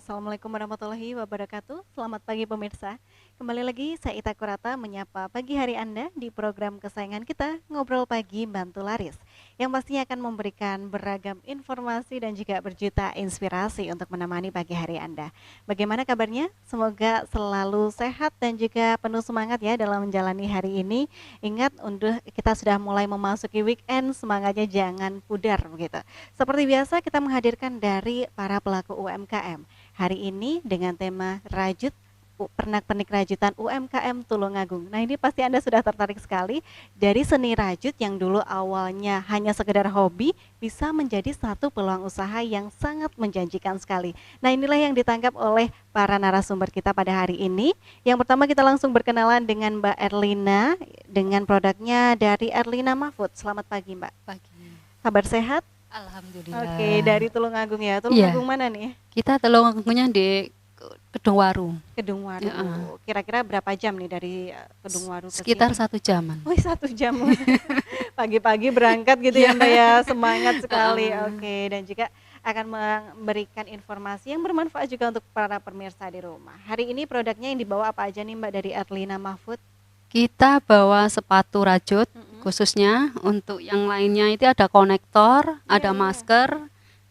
Assalamualaikum warahmatullahi wabarakatuh. Selamat pagi pemirsa. Kembali lagi saya Ita Kurata menyapa pagi hari Anda di program kesayangan kita Ngobrol Pagi Bantu Laris, yang pastinya akan memberikan beragam informasi dan juga berjuta inspirasi untuk menemani pagi hari Anda. Bagaimana kabarnya? Semoga selalu sehat dan juga penuh semangat ya dalam menjalani hari ini. Ingat, kita sudah mulai memasuki weekend, semangatnya jangan pudar begitu. Seperti biasa kita menghadirkan dari para pelaku UMKM. Hari ini dengan tema Rajut, Pernak-pernik Rajutan UMKM Tulungagung. Nah, ini pasti Anda sudah tertarik sekali dari seni rajut yang dulu awalnya hanya sekedar hobi bisa menjadi satu peluang usaha yang sangat menjanjikan sekali. Nah, inilah yang ditangkap oleh para narasumber kita pada hari ini. Yang pertama kita langsung berkenalan dengan Mbak Erlina dengan produknya dari Erlina Mahfud. Selamat pagi, Mbak. Pagi. Kabar sehat? Alhamdulillah. Oke, dari Tulungagung ya. Iya. Tulungagung mana nih? Kita Tulungagungnya di Kedungwaru. Kedungwaru. Ya, Kira-kira berapa jam nih dari Kedungwaru ke sekitar sini? 1 jaman. Wih, 1 jam. Pagi-pagi berangkat gitu ya, Mbak ya. Semangat sekali. Oke, dan juga akan memberikan informasi yang bermanfaat juga untuk para pemirsa di rumah. Hari ini produknya yang dibawa apa aja nih Mbak dari Erlina Mahfud? Kita bawa sepatu rajut khususnya. Untuk yang lainnya itu ada konektor, ada masker,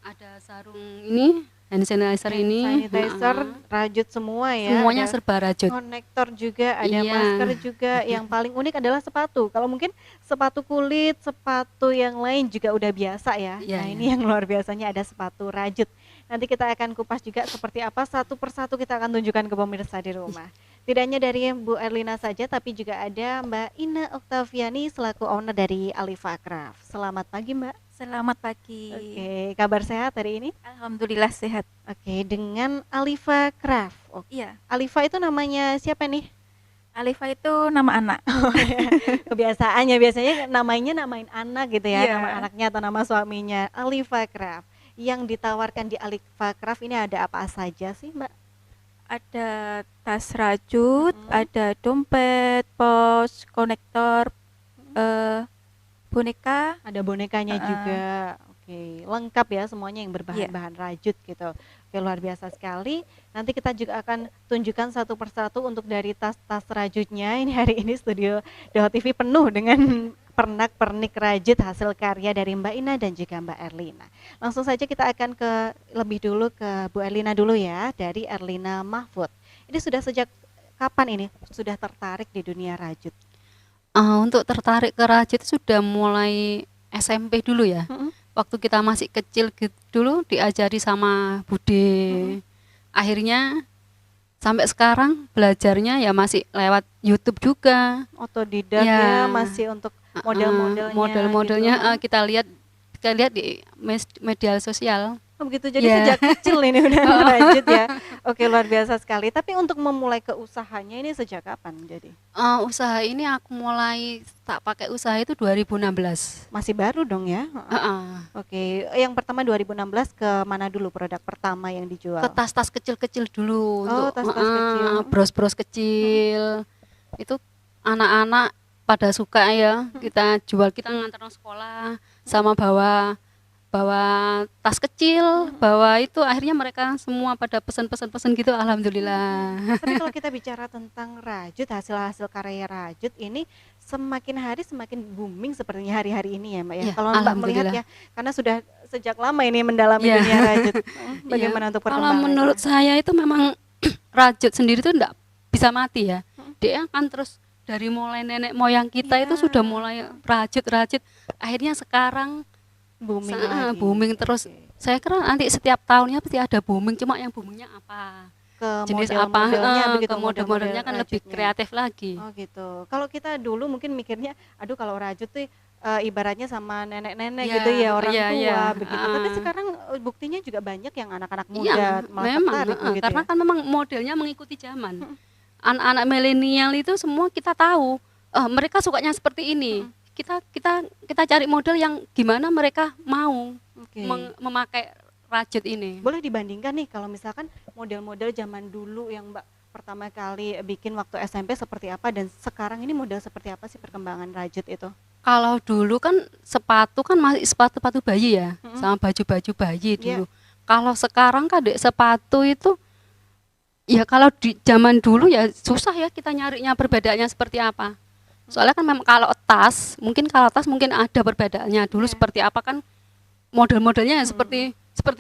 ada sarung ini, hand sanitizer ini. Sanitizer, rajut semua ya. Semuanya Ada serba rajut. konektor juga, ada Iya. masker juga. Yang paling unik adalah sepatu. Kalau mungkin sepatu kulit, sepatu yang lain juga udah biasa ya. Iya, Nah, iya. ini yang luar biasanya ada sepatu rajut. Nanti kita akan kupas juga seperti apa, satu persatu kita akan tunjukkan ke pemirsa di rumah. Tidak hanya dari Bu Erlina saja, tapi juga ada Mbak Ina Oktaviani selaku owner dari Alifa Craft. Selamat pagi, Mbak. Selamat pagi. Oke, kabar sehat hari ini? Alhamdulillah sehat. Oke, dengan Alifa Craft. Oke. Iya, Alifa itu namanya siapa nih? Alifa itu nama anak. Kebiasaannya biasanya namain anak gitu ya, Iya. nama anaknya atau nama suaminya. Alifa Craft. Yang ditawarkan di Alifa Craft ini ada apa saja sih, Mbak? Ada tas rajut, ada dompet, pos, konektor, boneka. Ada bonekanya juga. Oke, lengkap ya semuanya yang berbahan-bahan rajut gitu. Oke, luar biasa sekali. Nanti kita juga akan tunjukkan satu persatu untuk dari tas-tas rajutnya. Ini hari ini studio Doho TV penuh dengan pernak-pernik rajut hasil karya dari Mbak Ina dan juga Mbak Erlina. Langsung saja kita akan lebih dulu ke Bu Erlina dulu ya, dari Erlina Mahfud. Ini sudah sejak kapan ini sudah tertarik di dunia rajut? Untuk tertarik ke rajut sudah mulai SMP dulu ya. Waktu kita masih kecil dulu diajari sama Bude. Akhirnya sampai sekarang belajarnya ya masih lewat YouTube juga. Otodidak Ya. ya, masih untuk model-modelnya. Model-modelnya gitu. kita lihat di media sosial. Oh begitu, jadi Ya. sejak kecil ini udah merajut ya. Oke, luar biasa sekali. Tapi untuk memulai ke usahanya ini sejak kapan jadi? Usaha ini aku mulai tak pakai usaha itu 2016. Masih baru dong ya? Oke, yang pertama 2016 ke mana dulu produk pertama yang dijual? Ke tas-tas kecil-kecil dulu. Oh, untuk tas-tas kecil. bros-bros kecil. Itu anak-anak pada suka ya. Kita jual, kita ngantar sekolah sama bawa tas kecil, bawa itu akhirnya mereka semua pada pesen gitu, alhamdulillah. Tapi kalau kita bicara tentang rajut, hasil-hasil karya rajut ini semakin hari semakin booming sepertinya hari-hari ini ya Mbak ya. Ya, Kalau Mbak melihat alhamdulillah. ya, karena sudah sejak lama ini mendalami Ya. dunia rajut. Bagaimana Ya, untuk kalau perkembangannya? menurut saya itu memang rajut sendiri itu enggak bisa mati ya. Dia kan terus dari mulai nenek moyang kita itu sudah mulai rajut. Akhirnya sekarang booming lagi. booming terus. Oke. Saya kira nanti setiap tahunnya pasti ada booming, cuma yang boomingnya apa? Ke Jenis model-modelnya apa? begitu, Ke model-modelnya kan lebih rajutnya. kreatif lagi. Oh gitu. Kalau kita dulu mungkin mikirnya, aduh kalau rajut tuh ibaratnya sama nenek-nenek Ya, gitu ya, orang iya, tua iya. begitu. Tapi sekarang buktinya juga banyak yang anak-anak muda Iya, malah memang tertarik begitu karena ya. kan memang modelnya mengikuti zaman. Anak-anak milenial itu semua kita tahu, mereka sukanya seperti ini. Kita cari model yang gimana mereka mau Oke. memakai rajut ini. Boleh dibandingkan nih kalau misalkan model-model zaman dulu yang Mbak pertama kali bikin waktu SMP seperti apa dan sekarang ini model seperti apa sih perkembangan rajut itu? Kalau dulu kan sepatu kan masih sepatu bayi ya, sama baju-baju bayi dulu. Kalau sekarang kan sepatu itu Ya kalau di zaman dulu ya susah ya kita nyarinya perbedaannya seperti apa. Soalnya kan memang kalau tas mungkin ada perbedaannya dulu Iya. seperti apa kan model-modelnya ya seperti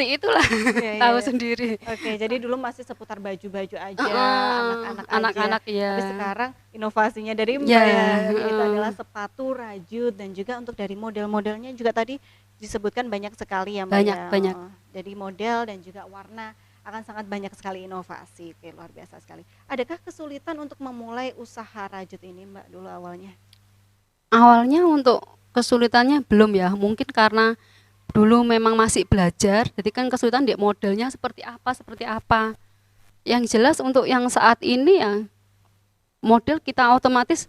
itulah. Iya, iya, Tahu iya. sendiri. Oke, jadi dulu masih seputar baju-baju aja, Heeh, anak-anak aja. anak-anak ya. Tapi sekarang inovasinya dari Mbak Ya, ya, itu heeh. adalah sepatu rajut dan juga untuk dari model-modelnya juga tadi disebutkan banyak sekali ya Mbak Banyak, ya. banyak. Dari model dan juga warna akan sangat banyak sekali inovasi. Oke, luar biasa sekali. Adakah kesulitan untuk memulai usaha rajut ini Mbak dulu awalnya? Awalnya untuk kesulitannya belum ya, mungkin karena dulu memang masih belajar, jadi kan kesulitan di modelnya seperti apa. Yang jelas untuk yang saat ini ya model kita otomatis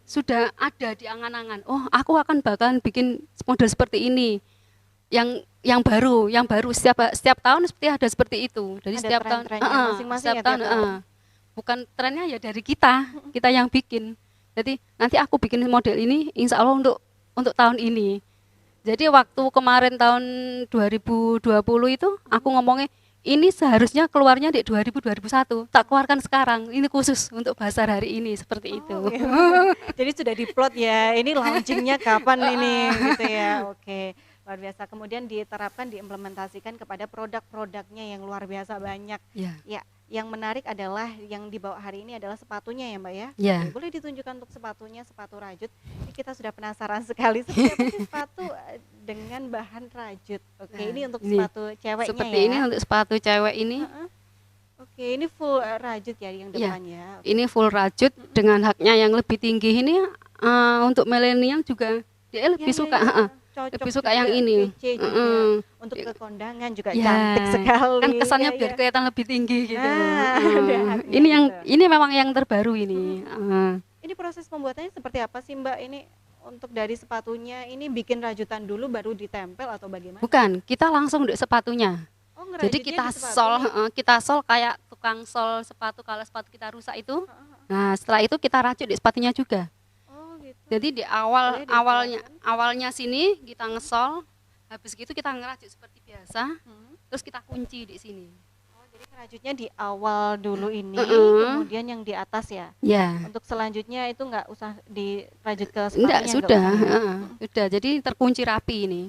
sudah ada di angan-angan. Oh, aku akan bakalan bikin model seperti ini. Yang baru setiap tahun seperti itu. Jadi Ada setiap tahun tren-trennya masing-masing setiap ya tiap tahun tahun. bukan trennya ya dari kita yang bikin. Jadi nanti aku bikin model ini insya Allah untuk tahun ini. Jadi waktu kemarin tahun 2020 itu aku ngomongnya ini seharusnya keluarnya di 2021, tak keluarkan sekarang. Ini khusus untuk bazar hari ini seperti itu. Oh, iya. Jadi sudah diplot ya, ini launchingnya kapan ini gitu ya. Oke, luar biasa. Kemudian diterapkan, diimplementasikan kepada produk-produknya yang luar biasa banyak. Ya. Ya, yang menarik adalah yang dibawa hari ini adalah sepatunya ya Mbak ya. Ya. Oke, boleh ditunjukkan untuk sepatunya, sepatu rajut. Ini kita sudah penasaran sekali seperti apa sih sepatu dengan bahan rajut. Oke, Nah, ini untuk ini sepatu ceweknya Seperti ya. ini untuk sepatu cewek ini. Heeh. Oke, ini full rajut ya yang Iya. depannya. Oke. Ini full rajut dengan haknya yang lebih tinggi ini untuk milenial juga dia lebih Ya, ya, suka. ya. heeh. Cocok Lebih suka juga, yang ini. kece juga. Heeh. Untuk ke kondangan juga Ya, cantik sekali. kan kesannya Ya, biar ya. kelihatan lebih tinggi gitu. Nah, Heeh. ada haknya gitu. ini memang yang terbaru ini. Ini proses pembuatannya seperti apa sih Mbak? Ini untuk dari sepatunya ini bikin rajutan dulu baru ditempel atau bagaimana? Bukan, kita langsung di sepatunya. Oh, Jadi ngerajutnya kita di sepatu. kita sol kayak tukang sol sepatu kalau sepatu kita rusak itu. Heeh. Nah, setelah itu kita rajut di sepatunya juga. Oh, gitu. Jadi di Boleh dijelaskan? awalnya sini kita ngesol, habis gitu kita ngerajut seperti biasa, Hmm. terus kita kunci di sini. Oh, jadi ngerajutnya di awal dulu ini, Heeh. kemudian yang di atas ya. Ya. Untuk selanjutnya itu nggak usah dirajut ke Enggak, sepatunya, nggak sudah, usah ya? heeh, sudah. Jadi terkunci rapi ini.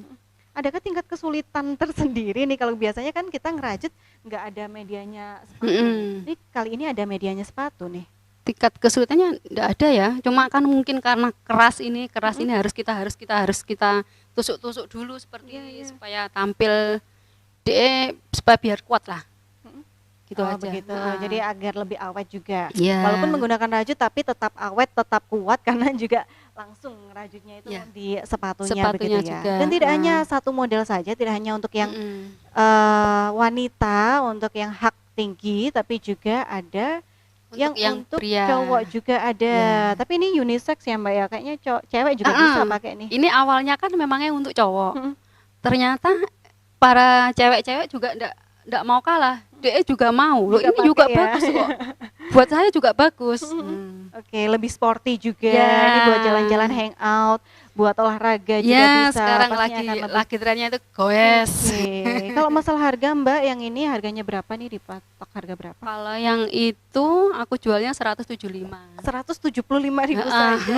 Adakah tingkat kesulitan tersendiri nih kalau biasanya kan kita ngerajut nggak ada medianya sepatu. Mm-mm. Ini kali ini ada medianya sepatu nih. Tingkat kesulitannya enggak ada ya. Cuma kan mungkin karena keras ini harus kita tusuk-tusuk dulu seperti Iya, iya. supaya tampil supaya biar kuat lah. Mm-mm. Gitu Oh, aja. begitu. Heeh. Jadi agar lebih awet juga. Iya. Walaupun menggunakan rajut tapi tetap awet, tetap kuat karena juga langsung rajutnya itu Iya. di sepatunya, Sepatunya begitu ya. juga. Dan tidak Ah. hanya satu model saja, tidak hanya untuk yang Mm-mm. wanita, untuk yang hak tinggi, tapi juga ada yang untuk pria. cowok juga ada. Ya. Tapi ini unisex ya Mbak ya, kayaknya cewek juga Ah, bisa ah. pakai nih. Ini awalnya kan memangnya untuk cowok. Mm-mm. Ternyata para cewek-cewek juga enggak mau kalah. Dia juga mau. Loh, Juga ini juga pakai ya. bagus kok. Buat saya juga bagus. Oke, lebih sporty juga. Ya. Ini buat jalan-jalan hangout, buat olahraga juga Ya, bisa. sekarang Pastinya akan lebih. lagi trennya itu goes. Oke. Kalau masalah harga Mbak, yang ini harganya berapa nih, dipatok harga berapa? Kalau yang itu aku jualnya 175. 175.000 Heeh. saja.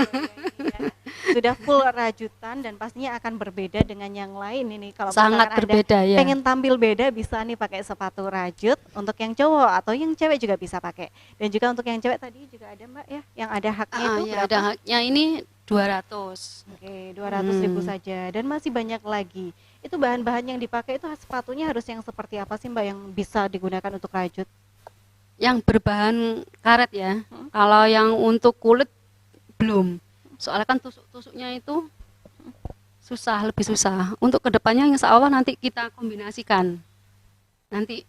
Ya. Sudah full rajutan dan pastinya akan berbeda dengan yang lain ini. Kalau Sangat misalkan berbeda Anda ya. pengen tampil beda, bisa nih pakai sepatu rajut. Untuk yang cowok atau yang cewek juga bisa pakai. Dan juga untuk yang cewek tadi juga ada Mbak ya, yang ada haknya itu Ya, berapa? ada haknya ini 200. Oke, 200.000 Hmm. saja dan masih banyak lagi. Itu bahan-bahan yang dipakai itu sepatunya harus yang seperti apa sih Mbak yang bisa digunakan untuk rajut? Yang berbahan karet ya. Hmm. Kalau yang untuk kulit belum. Soalnya kan tusuk-tusuknya itu lebih susah. Untuk kedepannya insya Allah nanti kita kombinasikan. Nanti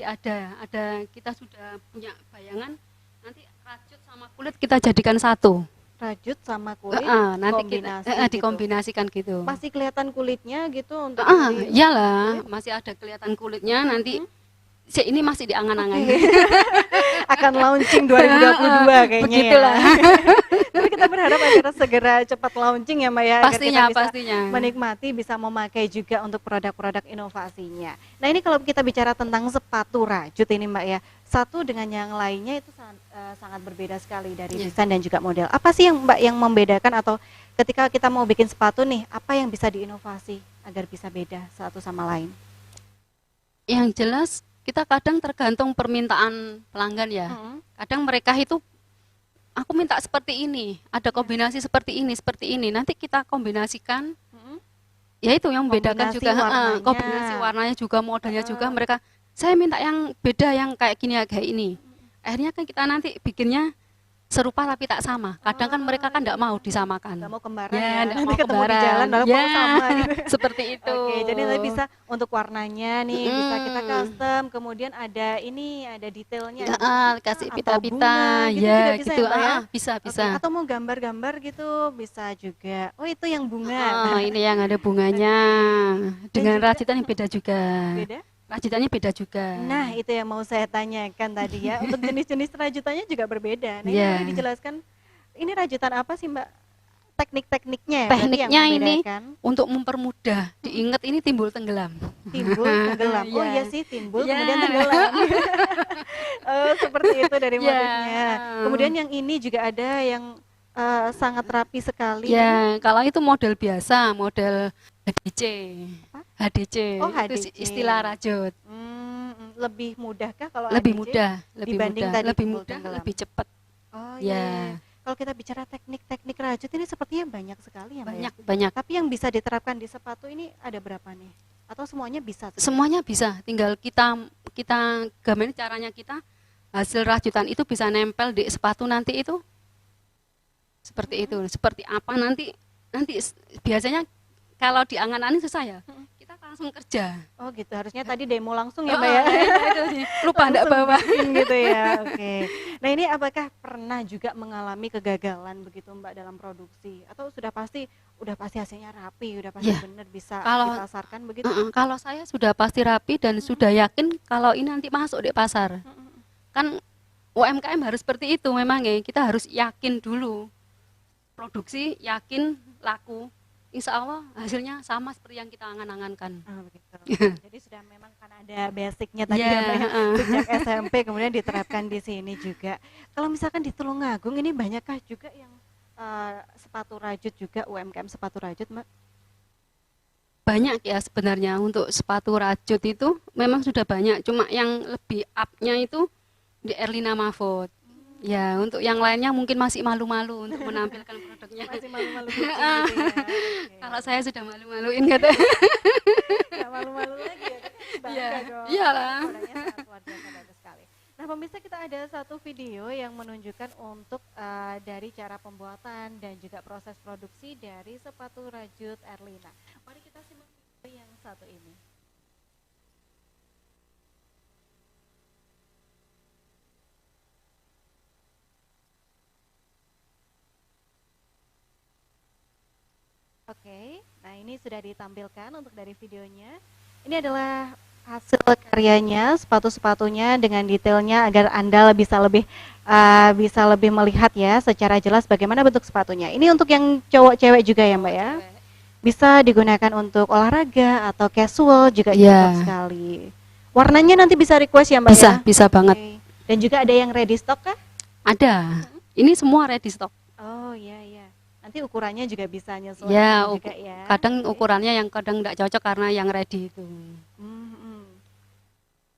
ada kita sudah punya bayangan nanti rajut sama kulit kita jadikan satu. Rajut sama kulit Nanti kombinasi kita gitu. dikombinasikan gitu. Masih kelihatan kulitnya gitu untuk di- Iyalah, masih ada kelihatan kulitnya nanti. Ini masih diangan-angan. Oke. akan launching 2022 kayaknya Begitulah. ya. Tapi kita berharap agar segera cepat launching ya Mbak ya, agar Pastinya, kita bisa pastinya. menikmati, bisa memakai juga untuk produk-produk inovasinya. Nah ini kalau kita bicara tentang sepatu rajut ini Mbak ya, satu dengan yang lainnya itu sangat berbeda sekali dari Iya. desain dan juga model. Apa sih yang Mbak yang membedakan, atau ketika kita mau bikin sepatu nih, apa yang bisa diinovasi agar bisa beda satu sama lain? Yang jelas kita kadang tergantung permintaan pelanggan ya. Kadang mereka itu aku minta seperti ini, ada kombinasi seperti ini. Nanti kita kombinasikan. Ya itu yang membedakan Kombinasi juga. warnanya. Kombinasi warnanya juga, modelnya juga. Mereka saya minta yang beda, yang kayak gini ya, kayak ini. Akhirnya kan kita nanti bikinnya serupa tapi tak sama. Kadang kan mereka kan tidak mau disamakan. Nggak mau kembaran Ya, ya, nggak nanti mau ketemu di kembaran. jalan lalu Ya, kok sama gitu. seperti itu. Oke, jadi nanti bisa untuk warnanya nih bisa kita custom, kemudian ada ini, ada detailnya, ada Kasih atau pita-pita, bunga gitu ya juga bisa gitu. ya, Mbak ya? Bisa, Oke, bisa. atau mau gambar-gambar gitu bisa juga. Oh itu yang bunga. Ini yang ada bunganya. Dengan juga- rajutan yang beda juga. Beda. Rajutannya beda juga. Nah itu yang mau saya tanyakan tadi ya. Untuk jenis-jenis rajutannya juga berbeda. Nah ini Iya. boleh dijelaskan, ini rajutan apa sih Mbak? Teknik-tekniknya ya, berarti yang Tekniknya ini membedakan. untuk mempermudah, diingat ini timbul tenggelam. Timbul tenggelam. Oh Iya. iya sih, timbul Iya. kemudian tenggelam. Oh, seperti itu dari Iya. motifnya. Kemudian yang ini juga ada yang sangat rapi sekali. Ya, kalau itu model biasa, model HDC. Apa? HDC. Oh, Itu HDC. istilah rajut. Lebih mudahkah kalau Lebih HDC? mudah, lebih dibanding mudah, tadi lebih timbul mudah, tenggelam? lebih cepat. Oh Ya. iya. Kalau kita bicara teknik-teknik rajut ini sepertinya banyak sekali ya Mbak ya? Banyak, banyak. Tapi yang bisa diterapkan di sepatu ini ada berapa nih? Atau semuanya bisa? Semuanya bisa, tinggal kita gimana caranya kita hasil rajutan itu bisa nempel di sepatu nanti itu. Seperti itu, seperti apa nanti biasanya kalau di angan-angan susah ya. Kita langsung kerja. Oh gitu, harusnya tadi demo langsung ya Mbak ya? Itu sih. Lupa enggak Langsung bawa. bikin gitu ya. Oke. Nah ini apakah pernah juga mengalami kegagalan begitu Mbak dalam produksi, atau sudah pasti hasilnya rapi, udah pasti Ya. benar bisa Kalau- dipasarkan begitu? Kalau saya sudah pasti rapi dan sudah yakin kalau ini nanti masuk di pasar. Kan UMKM harus seperti itu memang ya. Kita harus yakin dulu. Produksi, yakin, laku. Insya Allah hasilnya sama seperti yang kita angan-angankan. Oh, begitu. Jadi sudah memang kan ada basicnya tadi Ya, ya Mbak ya, sejak SMP kemudian diterapkan di sini juga. Kalau misalkan di Tulungagung ini banyakkah juga yang sepatu rajut juga, UMKM sepatu rajut Mbak? Banyak ya sebenarnya untuk sepatu rajut itu memang sudah banyak. Cuma yang lebih up-nya itu di Erlina Mahfud. Ya, untuk yang lainnya mungkin masih malu-malu untuk menampilkan produknya. Masih malu-malu kucing gitu ya. Oke. Kalau saya sudah malu-maluin kata. Nggak malu-malu lagi ya, tapi bangga Iya, dong. iyalah. Produknya sangat luar biasa bagus sekali. Nah pemirsa, kita ada satu video yang menunjukkan untuk dari cara pembuatan dan juga proses produksi dari sepatu rajut Erlina. Mari kita simak video yang satu ini. Oke, nah ini sudah ditampilkan untuk dari videonya. Ini adalah hasil karyanya, sepatu-sepatunya dengan detailnya agar Anda bisa lebih melihat ya secara jelas bagaimana bentuk sepatunya. Ini untuk yang cowok-cewek juga ya Mbak ya? Bisa digunakan untuk olahraga atau casual juga Iya. cocok sekali. Warnanya nanti bisa request ya Mbak Bisa, ya? bisa banget. Oke. Dan juga ada yang ready stock kah? Ada. Ini semua ready stock. Oh iya iya. Nanti ukurannya juga bisa nyesuaikan Ya, juga ya. kadang Oke. ukurannya yang kadang tidak cocok karena yang ready itu.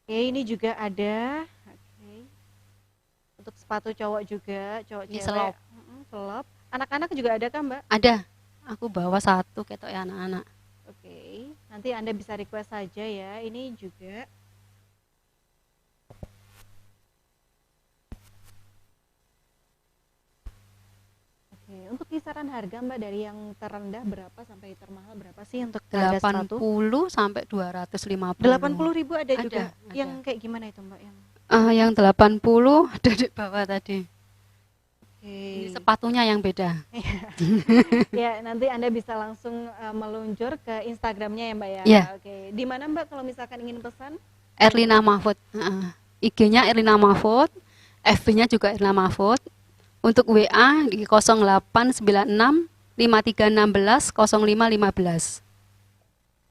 Oke, ini juga ada. Oke. Untuk sepatu cowok juga, cowok Ini cewek. selop. Selop. Anak-anak juga ada kan, Mbak? Ada. Aku bawa satu ketok ya anak-anak. Oke. Nanti Anda bisa request saja ya. Ini juga. Oke, untuk kisaran harga Mbak dari yang terendah berapa sampai termahal berapa sih untuk harga sepatu? 80 sampai 250. 80.000 ada juga. Ada. Yang kayak gimana itu Mbak? Yang 80 ada di bawah tadi. Oke. Ini sepatunya yang beda. Ya, nanti Anda bisa langsung meluncur ke Instagramnya ya Mbak ya. Iya. Oke. Di mana Mbak kalau misalkan ingin pesan? Erlina Mahfud. IG-nya Erlina Mahfud. FB-nya juga Erna Mahfud. Untuk WA di 0896 5316 0515.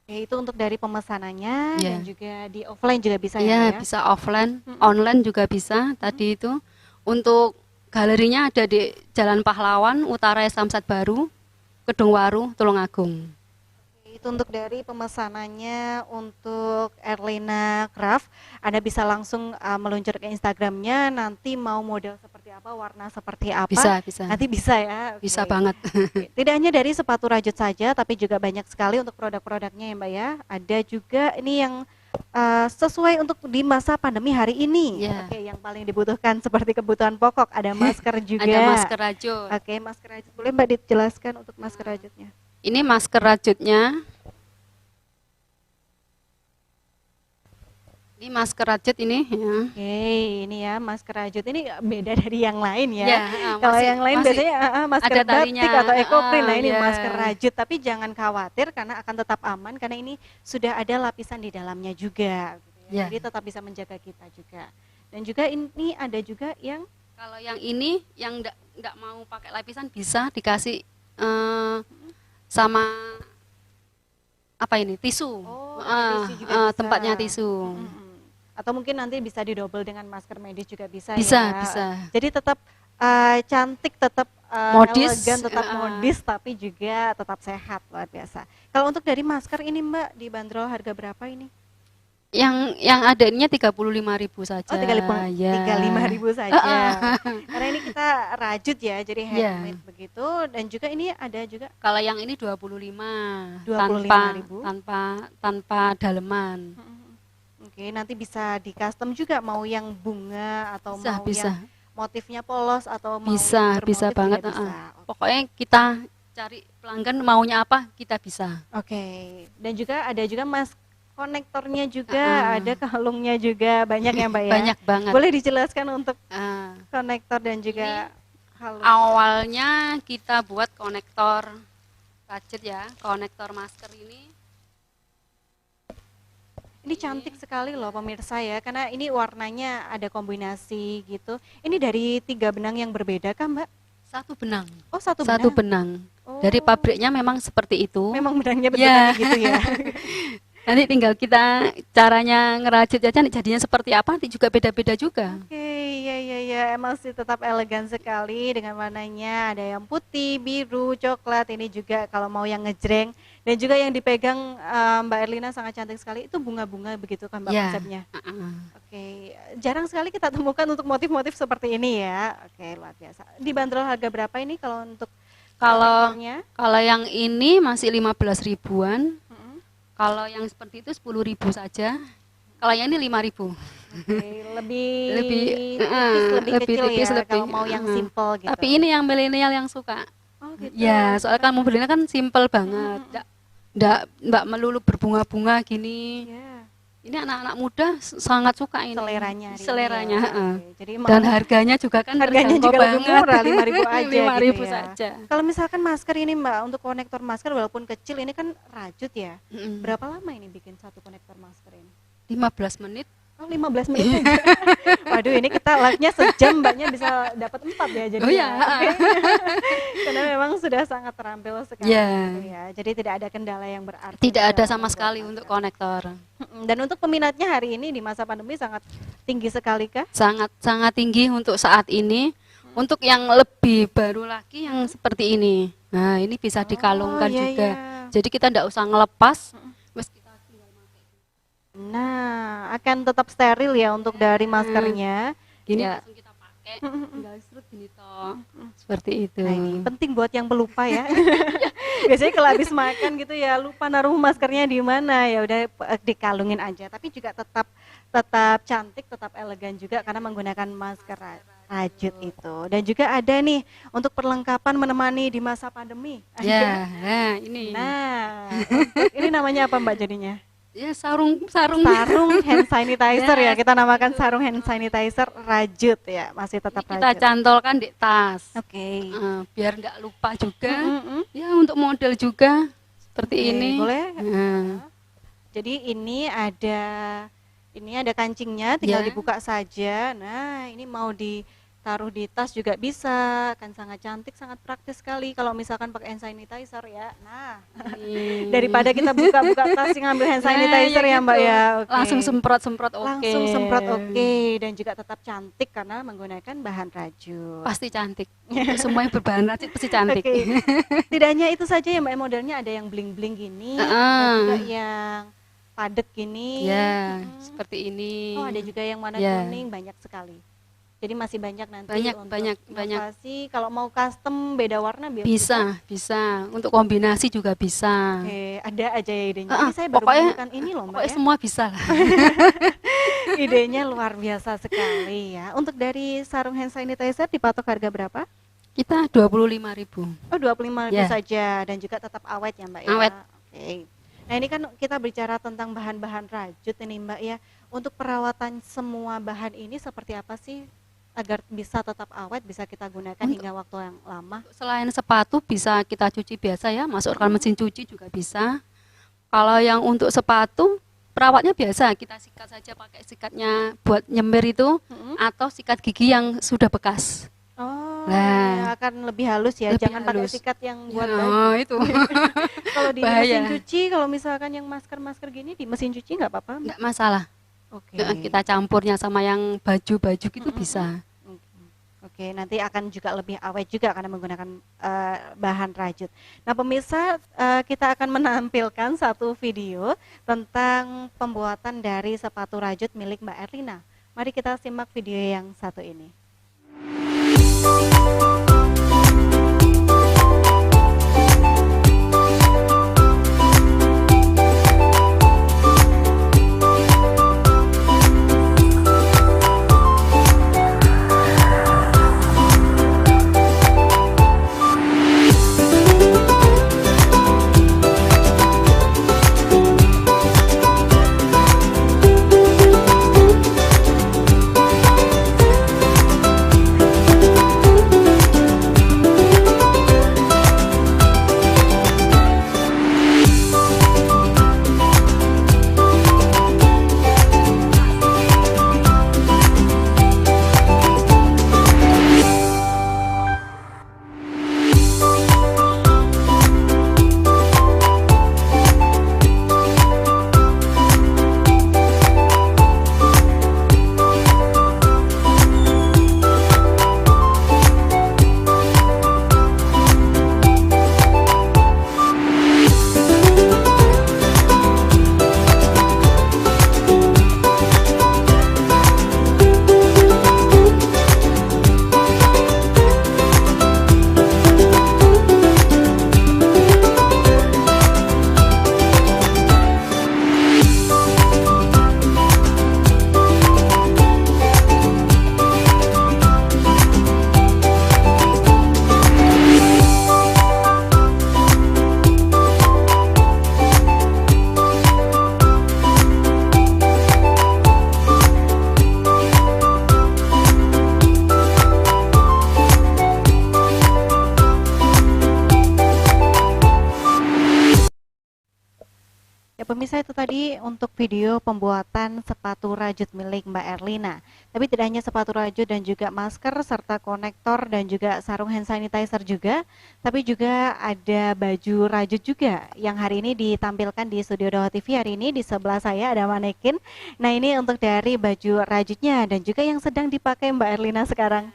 Oke, itu untuk dari pemesanannya Ya. dan juga di offline juga bisa ya, Ya, Mbak, ya? bisa offline, online juga bisa. Tadi itu untuk galerinya ada di Jalan Pahlawan Utara Samsat Baru, Kedung Waru, Tulungagung. Itu untuk dari pemesanannya untuk Erlina Craft, Anda bisa langsung meluncur ke Instagramnya, nanti mau model seperti apa, warna seperti apa, Bisa. nanti bisa ya. Oke. Bisa banget. Oke. Tidak hanya dari sepatu rajut saja, tapi juga banyak sekali untuk produk-produknya ya Mbak ya. Ada juga ini yang sesuai untuk di masa pandemi hari ini. Ya. Oke, yang paling dibutuhkan seperti kebutuhan pokok, ada masker juga. Ada masker rajut. Oke, masker rajut. Boleh Mbak dijelaskan untuk masker rajutnya? Ini masker rajutnya. Ini masker rajut ini ya. Oke, ini ya masker rajut ini beda dari yang lain ya. Ya, Kalau masih- yang lain masih biasanya masker ada talinya. batik atau ekoprint. Nah, ini Ya. masker rajut, tapi jangan khawatir karena akan tetap aman karena ini sudah ada lapisan di dalamnya juga. Gitu ya. Ya. Jadi tetap bisa menjaga kita juga. Dan juga ini ada juga yang Kalau yang ini yang enggak mau pakai lapisan bisa dikasih sama apa ini? Tisu. Oh, ada tisu juga bisa. Tempatnya tisu. Mm-mm. Atau mungkin nanti bisa didobel dengan masker medis juga bisa Bisa, ya. bisa. Jadi tetap cantik, tetap Modis. elegan, tetap modis, tapi juga tetap sehat, luar biasa. Kalau untuk dari masker ini Mbak, dibanderol harga berapa ini? Yang ada ininya 35.000 saja. Oh, 35.000 saja. Karena ini kita rajut ya, jadi Ya. handmade begitu. Dan juga ini ada juga Kalau yang ini 25 25.000. tanpa daleman. Oke, nanti bisa di custom juga mau yang bunga atau Bisa, mau bisa. yang motifnya polos atau mau Bisa, yang bisa bermotif banget. juga bisa. Pokoknya kita cari pelanggan maunya apa, kita bisa. Oke, dan juga ada juga konektornya juga, ada kalungnya juga, banyak ya Mbak ya? Banyak banget. Boleh dijelaskan untuk Ah, konektor dan juga kalung? awalnya kita buat konektor rajut ya, konektor masker ini. Ini cantik sekali loh pemirsa ya, karena ini warnanya ada kombinasi gitu. Ini dari 3 benang yang berbeda kan Mbak? Satu benang. Oh, satu benang. Oh, Dari pabriknya memang seperti itu. memang benangnya Ya. bentuknya gitu ya. Nanti tinggal kita caranya ngerajut aja jadinya seperti apa nanti juga beda-beda juga. Oke, iya, emang sih tetap elegan sekali dengan warnanya. Ada yang putih, biru, coklat. Ini juga kalau mau yang ngejreng. Dan juga yang dipegang Mbak Erlina sangat cantik sekali. Itu bunga-bunga begitu kan Mbak Ya. konsepnya? Oke, jarang sekali kita temukan untuk motif-motif seperti ini ya. Oke, luar biasa. Dibanderol harga berapa ini kalau untuk Kalau konektornya? kalau yang ini masih 15 ribuan. Mm-mm. Kalau yang seperti itu 10.000 saja. Kalau yang ini 5.000. Oke, lebih Lebih, tipis, lebih lebih kecil tipis, ya lebih, kalau mau yang simple gitu. Tapi ini yang milenial yang suka. Oh, gitu. Ya, soalnya kan mobilnya kan simple banget. Nggak melulu berbunga-bunga gini. Ya, Ini anak-anak muda sangat suka ini. seleranya. hari ini Seleranya, ya. heeh. Oke, jadi Dan mau harganya juga kan harganya terjangkau juga lebih banget. murah, 5.000 aja 5.000 gitu ya. saja. Kalau misalkan masker ini Mbak, untuk konektor masker walaupun kecil ini kan rajut ya. Mm-mm. Berapa lama ini bikin satu konektor masker ini? 15 menit. Oh, 15 menit aja. Waduh, ini kita live-nya sejam, Mbaknya bisa dapat 4 ya jadi. Oh ya. Karena memang sudah sangat terampil sekali Ya. gitu ya. Jadi tidak ada kendala yang berarti. Tidak ada dalam sama membuat sekali masker. untuk konektor. Dan untuk peminatnya hari ini di masa pandemi sangat tinggi sekali kah? Sangat tinggi untuk saat ini. Untuk yang lebih baru lagi yang seperti ini. Nah, ini bisa dikalungkan iya, juga. iya. Jadi kita tidak usah ngelepas. Mas kita tinggal pakai. Nah, akan tetap steril ya untuk dari maskernya. Gini Ya. langsung kita pakai. Tinggal serut gini toh. Seperti itu. Nah, ini penting buat yang pelupa ya. Biasanya kalau habis makan gitu ya lupa naruh maskernya di mana, ya udah dikalungin aja. Tapi juga tetap cantik, tetap elegan juga karena menggunakan masker rajut itu. Dan juga ada nih untuk perlengkapan menemani di masa pandemi. Ya, nah ini. Nah, ini namanya apa Mbak jadinya? Ya sarung Sarung hand sanitizer ya. Yes, Kita namakan sarung hand sanitizer rajut ya. Masih tetap Ini kita rajut. cantolkan di tas. Oke. Biar nggak lupa juga. Mm-mm. Ya untuk model juga seperti Oke, ini. boleh. Nah, Jadi ini ada Ini ada kancingnya, tinggal Ya. dibuka saja. Nah, ini mau ditaruh di tas juga bisa, kan sangat cantik, sangat praktis sekali kalau misalkan pakai hand sanitizer ya. Nah, daripada kita buka-buka tas ngambil hand Nah, sanitizer ya Mbak gitu. ya. Oke. Langsung semprot-semprot oke. Langsung semprot oke, dan juga tetap cantik karena menggunakan bahan rajut. Pasti cantik. Untuk semua yang berbahan rajut pasti cantik. Oke. Tidak hanya itu saja ya Mbak, modelnya ada yang bling-bling gini, ada Heeh. juga yang padet gini. Ya, Mm. seperti ini. Oh, ada juga yang warna Ya. kuning, banyak sekali. Jadi masih banyak nanti Banyak, untuk banyak. inovasi. Kalau mau custom beda warna Bisa. Untuk kombinasi juga bisa. Oke, ada aja ya idenya. Heeh, Ini saya baru pokoknya- menemukan ini loh Mbak Pokoknya ya. semua bisa lah. Idenya luar biasa sekali ya. Untuk dari sarung hand sanitizer dipatok harga berapa? Kita 25.000. Oh, 25.000 Ya. saja, dan juga tetap awet ya Mbak ya. Awet. Oke. Nah, ini kan kita bicara tentang bahan-bahan rajut ini Mbak ya. Untuk perawatan semua bahan ini seperti apa sih agar bisa tetap awet, bisa kita gunakan Untuk- hingga waktu yang lama? Selain sepatu bisa kita cuci biasa ya, masukkan mesin cuci juga bisa. Kalau yang untuk sepatu perawatnya biasa, kita sikat saja pakai sikatnya buat nyemir itu Mm-mm. atau sikat gigi yang sudah bekas. Oh, Nah. ya, akan lebih halus ya. Lebih Jangan pakai halus. sikat yang buat baju. Ya, itu Kalau di bahaya. mesin cuci, kalau misalkan yang masker-masker gini di mesin cuci nggak apa-apa Mbak? nggak masalah. Oke. Kita campurnya sama yang baju-baju gitu bisa. Oke, nanti akan juga lebih awet juga karena menggunakan bahan rajut. Nah, pemirsa, kita akan menampilkan satu video tentang pembuatan dari sepatu rajut milik Mbak Erlina. Mari kita simak video yang satu ini. Ya pemirsa, itu tadi untuk video pembuatan sepatu rajut milik Mbak Erlina. Tapi tidak hanya sepatu rajut dan juga masker serta konektor dan juga sarung hand sanitizer juga, tapi juga ada baju rajut juga yang hari ini ditampilkan di studio Doha TV. Hari ini di sebelah saya ada manekin. Nah, ini untuk dari baju rajutnya dan juga yang sedang dipakai Mbak Erlina sekarang.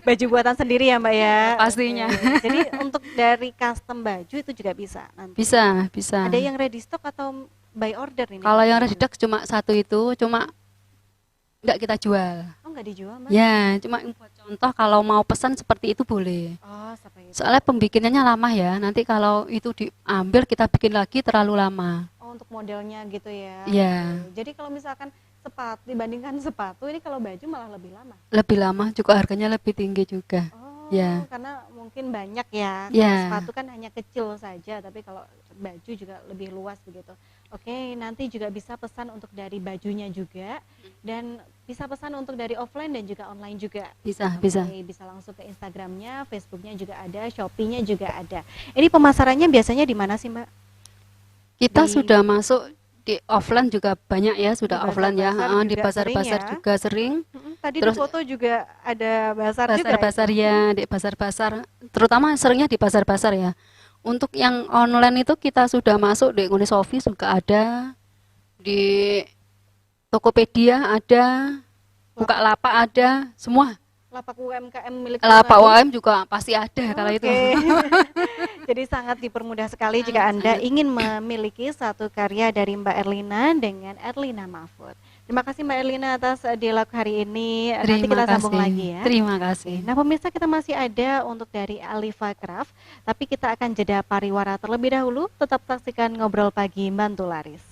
Baju buatan sendiri ya Mbak ya. Pastinya. Oke. Jadi untuk dari custom baju itu juga bisa nanti. Bisa. Ada yang ready stock atau by order ini? Kalau yang ready stock cuma satu itu, cuma nggak kita jual. Oh, nggak dijual Mbak? Ya, cuma buat contoh kalau mau pesan seperti itu boleh. Oh, sampai itu. Soalnya pembikinannya lama ya. Nanti kalau itu diambil kita bikin lagi terlalu lama. Oh, untuk modelnya gitu ya. Iya. Oke. Jadi kalau misalkan sepatu dibandingkan sepatu, ini kalau baju malah lebih lama. Lebih lama juga harganya lebih tinggi juga. Oh, Ya. karena mungkin banyak ya. Kalau Ya. sepatu kan hanya kecil saja, tapi kalau baju juga lebih luas begitu. Oke, nanti juga bisa pesan untuk dari bajunya juga, dan bisa pesan untuk dari offline dan juga online juga. Bisa. Bisa langsung ke Instagramnya, Facebooknya juga ada, Shopee-nya juga ada. Ini pemasarannya biasanya di mana sih Mbak? Kita Di- sudah masuk di offline juga banyak ya, sudah offline ya. bazar-bazar Di juga sering pasar-pasar ya. juga sering. Tadi Terus di foto juga ada bazar juga ya. Pasar-pasar ya, di pasar-pasar, terutama seringnya di pasar-pasar ya. Untuk yang online itu kita sudah masuk di Unisofi juga ada, di Tokopedia ada, Bukalapak ada, semua. Lapak UMKM milik Lapak Tulungagung. UKM juga pasti ada kalau itu. Oke. Jadi sangat dipermudah sekali jika Anda ingin memiliki satu karya dari Mbak Erlina dengan Erlina Mahfud. Terima kasih Mbak Erlina atas dialog hari ini. Nanti Terima kita sambung kasih. lagi ya. Terima kasih. Nah pemirsa, kita masih ada untuk dari Alifa Craft, tapi kita akan jeda pariwara terlebih dahulu. Tetap saksikan Ngobrol Pagi Bantu Laris.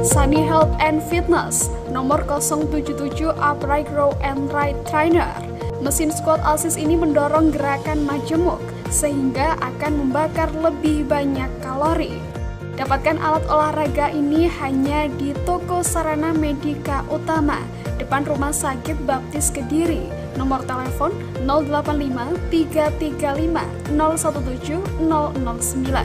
Sunny Health and Fitness, nomor 077 Upright Row and Right Trainer. Mesin squat Alsis ini mendorong gerakan majemuk, sehingga akan membakar lebih banyak kalori. Dapatkan alat olahraga ini hanya di toko Sarana Medika Utama, depan Rumah Sakit Baptis Kediri. Nomor telepon 085 335 017 009.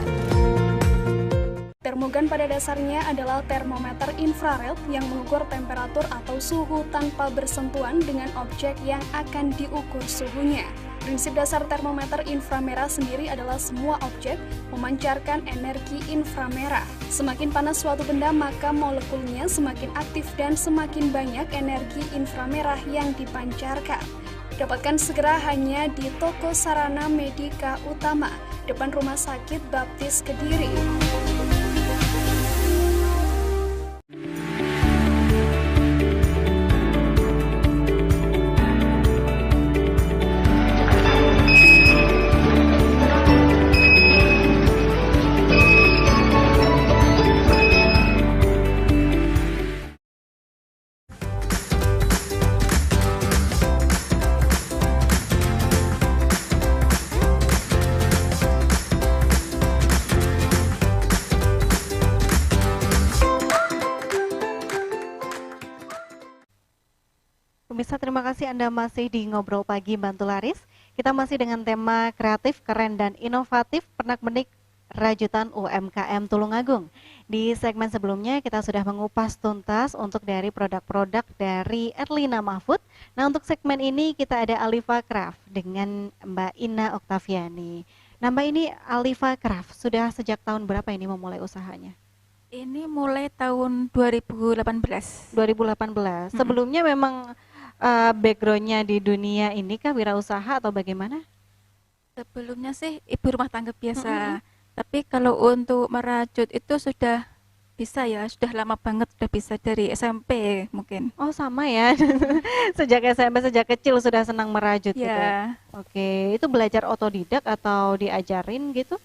Termogan pada dasarnya adalah termometer infrared yang mengukur temperatur atau suhu tanpa bersentuhan dengan objek yang akan diukur suhunya. Prinsip dasar termometer inframerah sendiri adalah semua objek memancarkan energi inframerah. Semakin panas suatu benda, maka molekulnya semakin aktif dan semakin banyak energi inframerah yang dipancarkan. Dapatkan segera hanya di toko Sarana Medika Utama, depan Rumah Sakit Baptis Kediri. Pemirsa, terima kasih Anda masih di Ngobrol Pagi Bantu Laris. Kita masih dengan tema kreatif, keren, dan inovatif pernak-pernik rajutan UMKM Tulungagung. Di segmen sebelumnya kita sudah mengupas tuntas untuk dari produk-produk dari Erlina Mahfud. Nah, untuk segmen ini kita ada Alifa Craft dengan Mbak Ina Oktaviani. Nah, Mbak, ini Alifa Craft sudah sejak tahun berapa ini memulai usahanya? Ini mulai tahun 2018. 2018. Sebelumnya memang backgroundnya di dunia ini kah wirausaha atau bagaimana? Sebelumnya sih ibu rumah tangga biasa. Tapi kalau untuk merajut itu sudah bisa ya, sudah lama banget, sudah bisa dari SMP mungkin. Oh sama ya, sejak SMP, sejak kecil sudah senang merajut gitu. Ya, Oke, itu belajar otodidak atau diajarin gitu?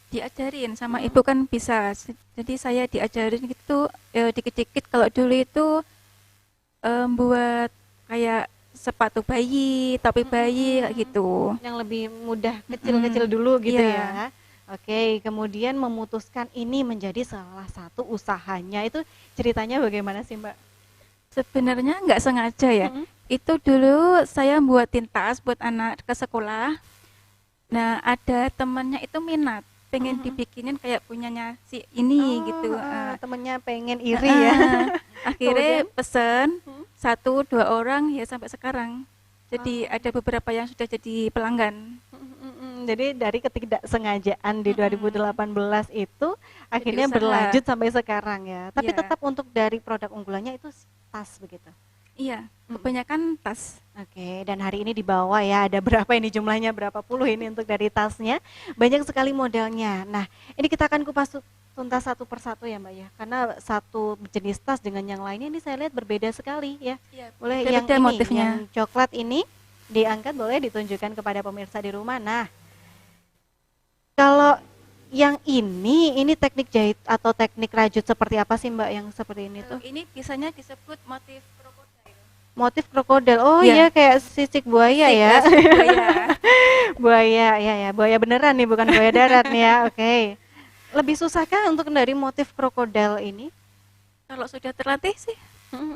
diajarin sama ibu kan bisa. Jadi saya diajarin gitu dikit-dikit. Kalau dulu itu buat kayak sepatu bayi, topi bayi kayak gitu. Yang lebih mudah, kecil-kecil dulu gitu Iya. ya. Oke, kemudian memutuskan ini menjadi salah satu usahanya. Itu ceritanya bagaimana sih Mbak? Sebenarnya nggak sengaja ya. Itu dulu saya buatin tas buat anak ke sekolah. Nah, ada temannya itu minat, pengen dibikinin kayak punyanya si ini gitu. Temennya pengen iri ya. Akhirnya pesen 1-2 orang ya sampai sekarang. Jadi ada beberapa yang sudah jadi pelanggan. Jadi dari ketidaksengajaan di 2018 itu akhirnya usaha. berlanjut sampai sekarang ya. Tapi Iya. tetap untuk dari produk unggulannya itu tas begitu. Iya, kebanyakan tas. Oke, dan hari ini dibawa ya, ada berapa ini jumlahnya, berapa puluh ini untuk dari tasnya. Banyak sekali modelnya. Nah, ini kita akan kupas tuntas satu persatu ya Mbak ya. Karena satu jenis tas dengan yang lainnya ini saya lihat berbeda sekali ya. Boleh yang Beda ini, motifnya. yang coklat ini diangkat, boleh ditunjukkan kepada pemirsa di rumah. Nah, kalau yang ini teknik jahit atau teknik rajut seperti apa sih Mbak yang seperti ini tuh? Ini biasanya disebut motif krokodil. Motif krokodil. Oh Iya. iya, kayak sisik buaya ya. Sisik buaya. Buaya, ya ya, buaya beneran nih, bukan buaya darat nih ya. Oke. Lebih susahkah untuk dari motif krokodil ini? Kalau sudah terlatih sih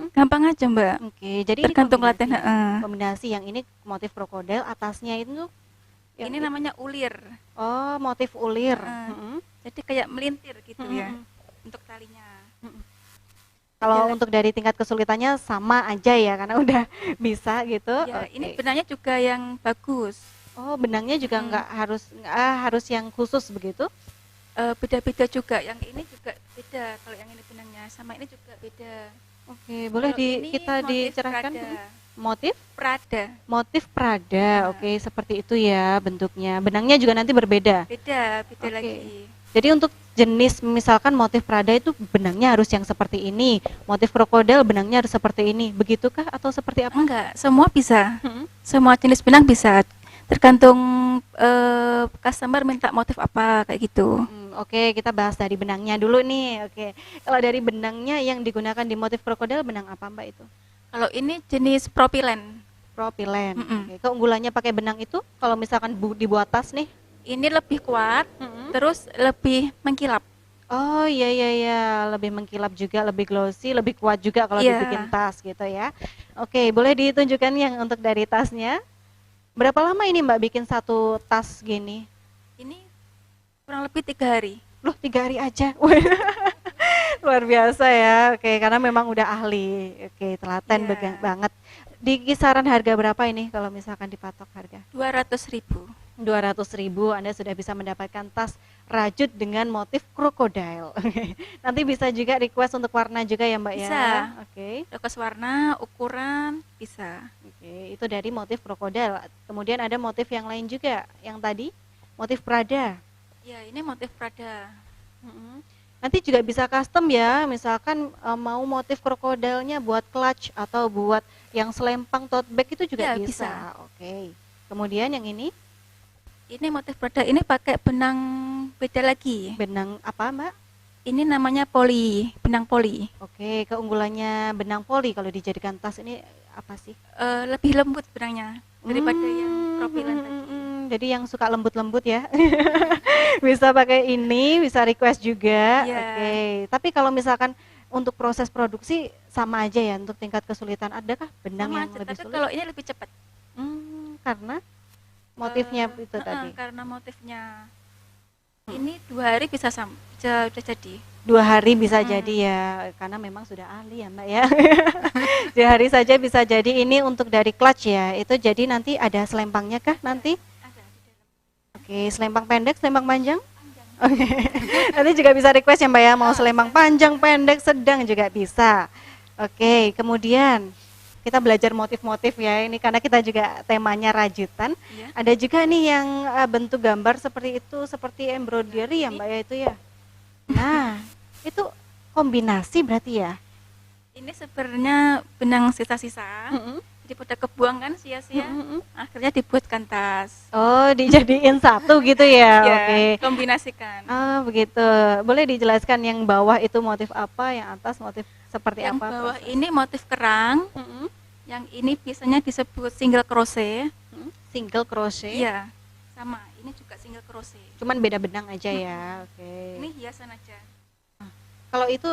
gampang aja Mbak. Oke, jadi Tergantung ini latihan. kombinasi yang ini motif krokodil, atasnya itu yang Ini namanya ulir. oh, motif ulir. Jadi kayak melintir gitu ya Mm-mm. untuk talinya. Kalau Ya. untuk dari tingkat kesulitannya sama aja ya, karena udah bisa gitu. Ya, Oke. ini benangnya juga yang bagus. Oh, benangnya juga nggak harus yang khusus begitu? Beda-beda juga. Yang ini juga beda. Kalau yang ini benangnya sama ini juga beda. Oke, boleh Kalau ini kita motif dicerahkan Prada. motif? Prada. Motif Prada. Nah. Oke, seperti itu ya bentuknya. Benangnya juga nanti berbeda. Beda Oke. lagi. Jadi untuk jenis misalkan motif Prada itu benangnya harus yang seperti ini. Motif krokodil benangnya harus seperti ini. Begitukah atau seperti apa? Enggak, semua bisa. Mm-mm. Semua jenis benang bisa. Tergantung customer minta motif apa kayak gitu. Oke, kita bahas dari benangnya dulu nih. Oke, kalau dari benangnya yang digunakan di motif krokodil benang apa Mbak itu? Kalau ini jenis propilen. Propilen. Mm-mm. Oke, keunggulannya pakai benang itu kalau misalkan dibuat tas nih. Ini lebih kuat, terus lebih mengkilap. Oh iya iya iya, lebih mengkilap juga, lebih glossy, lebih kuat juga kalau Iya. dibikin tas gitu ya. Oke, boleh ditunjukkan yang untuk dari tasnya? Berapa lama ini Mbak bikin satu tas gini? Ini kurang lebih 3 hari. Loh, 3 hari aja. Luar biasa ya. Oke, karena memang udah ahli. Oke, telaten Iya. banget. Di kisaran harga berapa ini kalau misalkan dipatok harga? 200.000. 200.000 Anda sudah bisa mendapatkan tas rajut dengan motif krokodil. Nanti bisa juga request untuk warna juga ya Mbak ya. Bisa. Oke. Request warna, ukuran, bisa. Oke, itu dari motif krokodil. Kemudian ada motif yang lain juga. Yang tadi motif Prada. Ya, ini motif Prada. Nanti juga bisa custom ya. Misalkan mau motif krokodilnya buat clutch atau buat yang selempang tote bag itu juga Ya, bisa. bisa. Oke. Kemudian yang ini Ini motif Prada ini pakai benang beda lagi. benang apa Mbak? Ini namanya poli, benang poli. Oke, keunggulannya benang poli kalau dijadikan tas ini apa sih? Lebih lembut benangnya daripada yang propilen tadi. Jadi yang suka lembut-lembut ya. Bisa pakai ini, bisa request juga. Iya. Oke. Tapi kalau misalkan untuk proses produksi sama aja ya untuk tingkat kesulitan. Adakah benang Sama yang aja, lebih tapi sulit? kalau ini lebih cepat. Karena motifnya itu Heeh, tadi. karena motifnya ini 2 hari bisa udah jadi. 2 hari bisa jadi ya, karena memang sudah ahli ya Mbak ya. 2 hari saja bisa jadi. Ini untuk dari clutch ya. Itu jadi nanti ada selempangnya kah nanti? Ada di dalam. Oke, selempang pendek, selempang panjang? Oke. Nanti juga bisa request ya Mbak ya, mau selempang panjang, pendek, sedang juga bisa. Oke, kemudian kita belajar motif-motif ya ini karena kita juga temanya rajutan. Iya. Ada juga nih yang bentuk gambar seperti itu, seperti embroidery ya Mbak ya itu ya. Nah, itu kombinasi berarti ya? Ini sebenarnya benang sisa-sisa. Jadi pada kebuang kan sia-sia. Akhirnya dibuatkan tas. Oh, dijadiin satu gitu ya? Ya, Oke. kombinasikan. Ah, begitu. Boleh dijelaskan yang bawah itu motif apa, yang atas motif seperti Yang apa? bawah ini motif kerang. Yang ini biasanya disebut single crochet. Single crochet. Iya, sama. Ini juga single crochet. Cuman beda benang aja ya. Oke. Ini hiasan aja. Kalau itu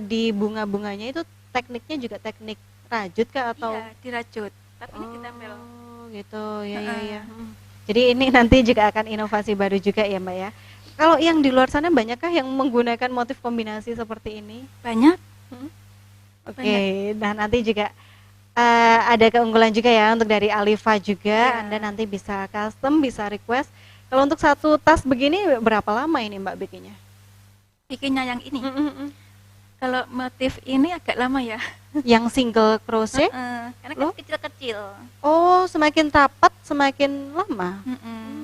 di bunga-bunganya itu tekniknya juga teknik rajut kah atau? Iya, dirajut. Tapi ini ditempel. Oh, gitu. Ya ya ya. Heeh. Jadi ini nanti juga akan inovasi baru juga ya, Mbak ya. Kalau yang di luar sana banyakkah yang menggunakan motif kombinasi seperti ini? Banyak. Oke, nah nanti juga ada keunggulan juga ya untuk dari Alifa juga. Iya. Anda nanti bisa custom, bisa request. Kalau untuk satu tas begini berapa lama ini Mbak bikinnya? Bikinnya yang ini. Kalau motif ini agak lama ya. Yang single crochet? Karena Loh? kan kecil-kecil. Oh, semakin rapat semakin lama.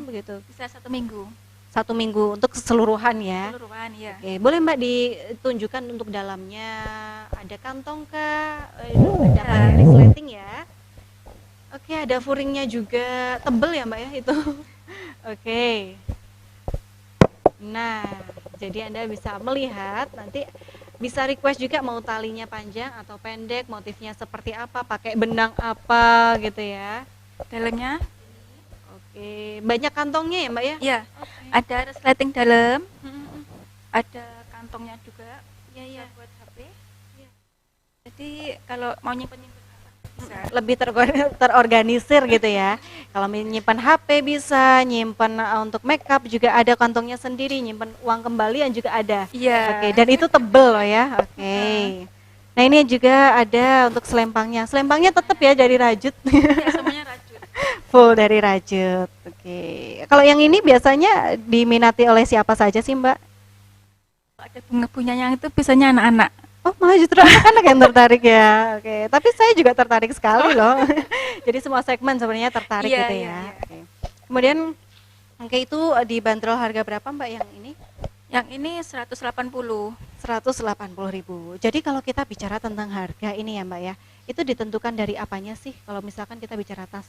Begitu. Bisa 1 minggu. 1 minggu untuk keseluruhan ya. Keseluruhan ya. Oke, boleh Mbak ditunjukkan untuk dalamnya ada kantong kah? Ada pakai resleting ya. Oke, ada furingnya juga. Tebel ya Mbak ya itu. Oke. Nah, jadi Anda bisa melihat nanti bisa request juga mau talinya panjang atau pendek, motifnya seperti apa, pakai benang apa gitu ya. Dalamnya Oke, banyak kantongnya ya Mbak ya? ya ada resleting dalam. ada kantongnya juga. Iya, Bisa buat HP. Jadi kalau mau nyimpen bisa. lebih terorganisir gitu ya. Kalau menyimpan HP bisa, nyimpan untuk makeup juga ada kantongnya sendiri, nyimpan uang kembalian juga ada. Iya. Oke, dan itu tebel loh ya. Oke. Nah, ini juga ada untuk selempangnya. Selempangnya tetap ya dari rajut. Ya, semuanya rajut. Full dari rajut. Oke. Kalau yang ini biasanya diminati oleh siapa saja sih, Mbak? Ada bunga-bunganya itu biasanya anak-anak. Oh, malah justru anak-anak yang tertarik ya. Oke, tapi saya juga tertarik sekali loh. Jadi semua segmen sebenarnya tertarik Iya, gitu iya, ya. iya. Oke. Kemudian oke, itu dibanderol harga berapa Mbak yang ini? Yang ini 180. 180.000. Jadi kalau kita bicara tentang harga ini ya Mbak ya, itu ditentukan dari apanya sih kalau misalkan kita bicara tas?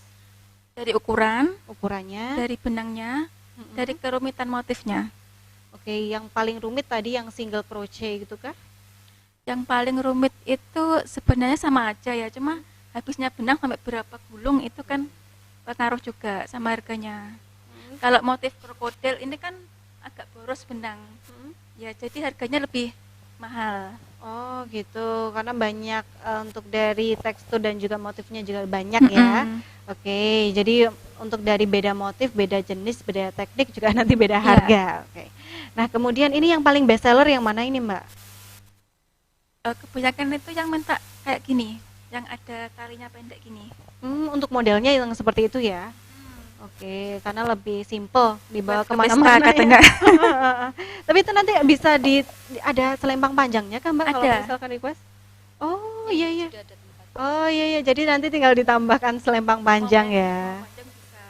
Dari ukuran, Ukurannya? dari benangnya, Mm-mm. dari kerumitan motifnya. Oke, yang paling rumit tadi yang single crochet gitu kah? Yang paling rumit itu sebenarnya sama aja ya, cuma habisnya benang sampai berapa gulung itu kan pengaruh juga sama harganya. Kalau motif krokodil ini kan agak boros benang, ya jadi harganya lebih mahal. Oh gitu, karena banyak untuk dari tekstur dan juga motifnya juga banyak ya. Mm-mm. Oke, jadi untuk dari beda motif, beda jenis, beda teknik juga nanti beda Iya. harga. Oke. Nah kemudian ini yang paling best seller yang mana ini Mbak? Kebanyakan itu yang minta kayak gini, yang ada talinya pendek gini. Untuk modelnya yang seperti itu ya. Oke, karena lebih simple dibawa Buat ke kemana-mana pesta ya. katanya. Tapi itu nanti bisa ada selempang panjangnya kan Mbak kalau Ada. misalkan request? Oh iya iya. Sudah ada tempat. Oh iya iya. Jadi nanti tinggal ditambahkan selempang panjang ya. Panjang bisa.